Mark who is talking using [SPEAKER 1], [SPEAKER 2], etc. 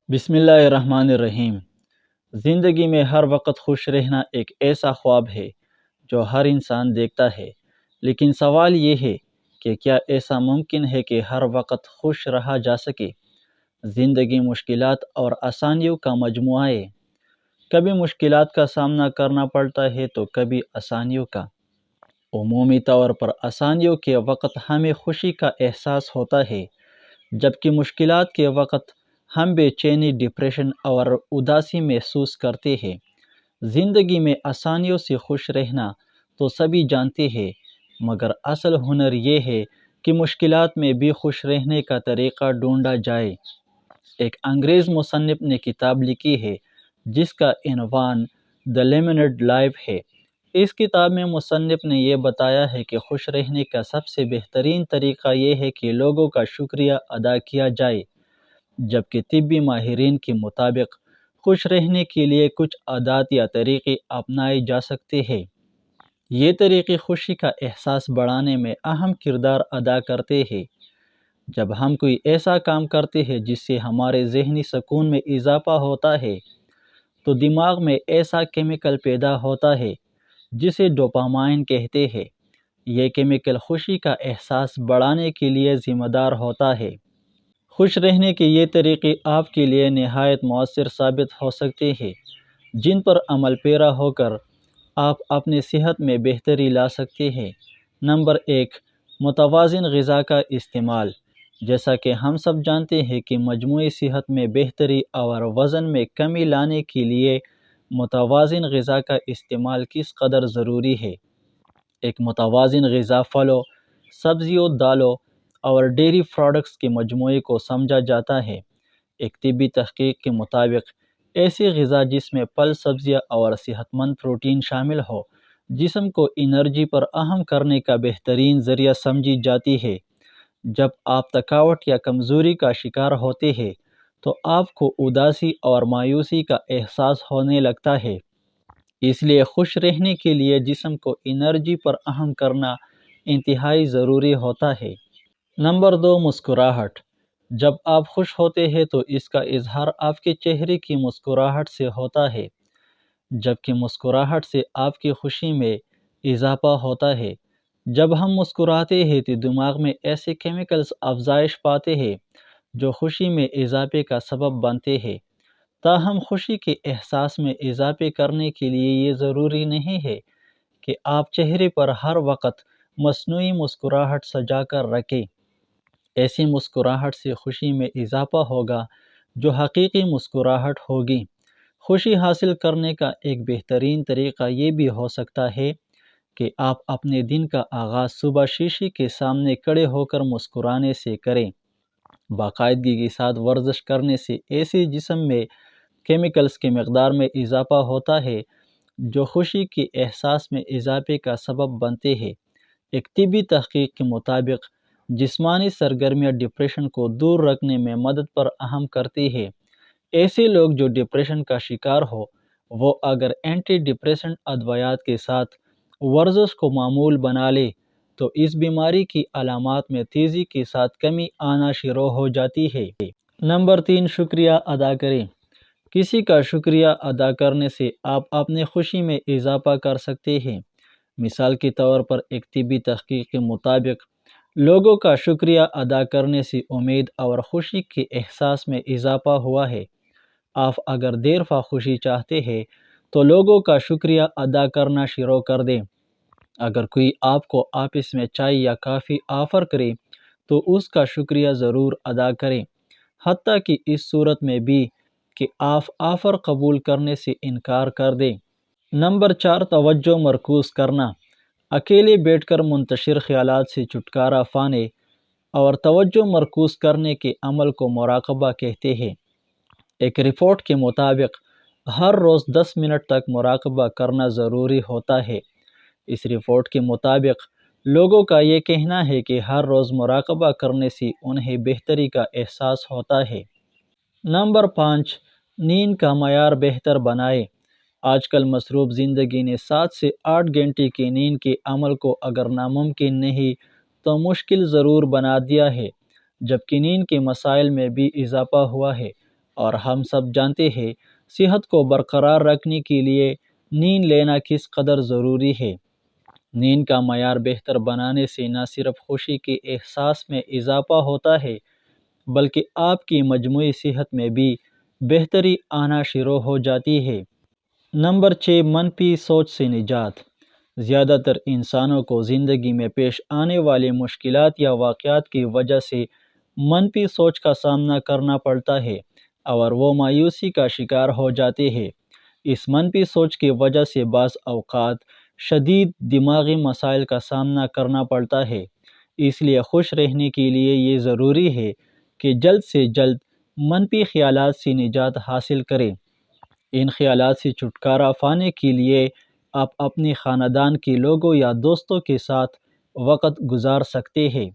[SPEAKER 1] بسم اللہ الرحمن الرحیم۔ زندگی میں ہر وقت خوش رہنا ایک ایسا خواب ہے جو ہر انسان دیکھتا ہے، لیکن سوال یہ ہے کہ کیا ایسا ممکن ہے کہ ہر وقت خوش رہا جا سکے؟ زندگی مشکلات اور آسانیوں کا مجموعہ ہے۔ کبھی مشکلات کا سامنا کرنا پڑتا ہے تو کبھی آسانیوں کا۔ عمومی طور پر آسانیوں کے وقت ہمیں خوشی کا احساس ہوتا ہے، جبکہ مشکلات کے وقت ہم بے چینی، ڈپریشن اور اداسی محسوس کرتے ہیں۔ زندگی میں آسانیوں سے خوش رہنا تو سبھی جانتے ہیں، مگر اصل ہنر یہ ہے کہ مشکلات میں بھی خوش رہنے کا طریقہ ڈھونڈا جائے۔ ایک انگریز مصنف نے کتاب لکھی ہے جس کا عنوان دی لیمنیڈ لائف ہے۔ اس کتاب میں مصنف نے یہ بتایا ہے کہ خوش رہنے کا سب سے بہترین طریقہ یہ ہے کہ لوگوں کا شکریہ ادا کیا جائے، جبکہ طبی ماہرین کے مطابق خوش رہنے کے لیے کچھ عادات یا طریقے اپنائے جا سکتے ہیں۔ یہ طریقے خوشی کا احساس بڑھانے میں اہم کردار ادا کرتے ہیں۔ جب ہم کوئی ایسا کام کرتے ہیں جس سے ہمارے ذہنی سکون میں اضافہ ہوتا ہے تو دماغ میں ایسا کیمیکل پیدا ہوتا ہے جسے ڈوپامائن کہتے ہیں۔ یہ کیمیکل خوشی کا احساس بڑھانے کے لیے ذمہ دار ہوتا ہے۔ خوش رہنے کے یہ طریقے آپ کے لیے نہایت مؤثر ثابت ہو سکتے ہیں، جن پر عمل پیرا ہو کر آپ اپنی صحت میں بہتری لا سکتے ہیں۔ نمبر 1، متوازن غذا کا استعمال۔ جیسا کہ ہم سب جانتے ہیں کہ مجموعی صحت میں بہتری اور وزن میں کمی لانے کے لیے متوازن غذا کا استعمال کس قدر ضروری ہے۔ ایک متوازن غذا پھلوں، سبزیوں، دالوں اور ڈیری پروڈکٹس کے مجموعے کو سمجھا جاتا ہے۔ ایک طبی تحقیق کے مطابق ایسی غذا جس میں پھل، سبزیاں اور صحت مند پروٹین شامل ہو، جسم کو انرجی فراہم کرنے کا بہترین ذریعہ سمجھی جاتی ہے۔ جب آپ تھکاوٹ یا کمزوری کا شکار ہوتے ہیں تو آپ کو اداسی اور مایوسی کا احساس ہونے لگتا ہے۔ اس لیے خوش رہنے کے لیے جسم کو انرجی فراہم کرنا انتہائی ضروری ہوتا ہے۔ نمبر 2، مسکراہٹ۔ جب آپ خوش ہوتے ہیں تو اس کا اظہار آپ کے چہرے کی مسکراہٹ سے ہوتا ہے، جبکہ مسکراہٹ سے آپ کی خوشی میں اضافہ ہوتا ہے۔ جب ہم مسکراتے ہیں تو دماغ میں ایسے کیمیکلز افزائش پاتے ہیں جو خوشی میں اضافے کا سبب بنتے ہیں۔ تاہم خوشی کے احساس میں اضافے کرنے کے لیے یہ ضروری نہیں ہے کہ آپ چہرے پر ہر وقت مصنوعی مسکراہٹ سجا کر رکھیں۔ ایسی مسکراہٹ سے خوشی میں اضافہ ہوگا جو حقیقی مسکراہٹ ہوگی۔ خوشی حاصل کرنے کا ایک بہترین طریقہ یہ بھی ہو سکتا ہے کہ آپ اپنے دن کا آغاز صبح شیشے کے سامنے کھڑے ہو کر مسکرانے سے کریں۔ باقاعدگی کے ساتھ ورزش کرنے سے ایسے جسم میں کیمیکلز کی مقدار میں اضافہ ہوتا ہے جو خوشی کے احساس میں اضافے کا سبب بنتے ہیں۔ ایک طبی تحقیق کے مطابق جسمانی سرگرمیاں ڈپریشن کو دور رکھنے میں مدد فراہم کرتی ہیں۔ ایسے لوگ جو ڈپریشن کا شکار ہو، وہ اگر اینٹی ڈپریسنٹ ادویات کے ساتھ ورزش کو معمول بنا لے تو اس بیماری کی علامات میں تیزی کے ساتھ کمی آنا شروع ہو جاتی ہے۔ نمبر 3، شکریہ ادا کریں۔ کسی کا شکریہ ادا کرنے سے آپ اپنی خوشی میں اضافہ کر سکتے ہیں۔ مثال کے طور پر ایک طبی تحقیق کے مطابق لوگوں کا شکریہ ادا کرنے سے امید اور خوشی کے احساس میں اضافہ ہوا ہے۔ آپ اگر دیر پا خوشی چاہتے ہیں تو لوگوں کا شکریہ ادا کرنا شروع کر دیں۔ اگر کوئی آپ کو آفس میں چائے یا کافی آفر کرے تو اس کا شکریہ ضرور ادا کریں، حتیٰ کہ اس صورت میں بھی کہ آپ آفر قبول کرنے سے انکار کر دیں۔ نمبر 4، توجہ مرکوز کرنا۔ اکیلے بیٹھ کر منتشر خیالات سے چھٹکارا پانے اور توجہ مرکوز کرنے کے عمل کو مراقبہ کہتے ہیں۔ ایک رپورٹ کے مطابق ہر روز 10 منٹ تک مراقبہ کرنا ضروری ہوتا ہے۔ اس رپورٹ کے مطابق لوگوں کا یہ کہنا ہے کہ ہر روز مراقبہ کرنے سے انہیں بہتری کا احساس ہوتا ہے۔ نمبر 5، نیند کا معیار بہتر بنائیں۔ آج کل مصروف زندگی نے 7 سے 8 گھنٹے کی نیند کے عمل کو اگر ناممکن نہیں تو مشکل ضرور بنا دیا ہے، جبکہ نیند کے مسائل میں بھی اضافہ ہوا ہے۔ اور ہم سب جانتے ہیں صحت کو برقرار رکھنے کے لیے نیند لینا کس قدر ضروری ہے۔ نیند کا معیار بہتر بنانے سے نہ صرف خوشی کے احساس میں اضافہ ہوتا ہے بلکہ آپ کی مجموعی صحت میں بھی بہتری آنا شروع ہو جاتی ہے۔ نمبر 6، منفی سوچ سے نجات۔ زیادہ تر انسانوں کو زندگی میں پیش آنے والی مشکلات یا واقعات کی وجہ سے منفی سوچ کا سامنا کرنا پڑتا ہے اور وہ مایوسی کا شکار ہو جاتے ہیں۔ اس منفی سوچ کی وجہ سے بعض اوقات شدید دماغی مسائل کا سامنا کرنا پڑتا ہے۔ اس لیے خوش رہنے کے لیے یہ ضروری ہے کہ جلد سے جلد منفی خیالات سے نجات حاصل کریں۔ ان خیالات سے چھٹکارا پانے کے لیے آپ اپنے خاندان کے لوگوں یا دوستوں کے ساتھ وقت گزار سکتے ہیں۔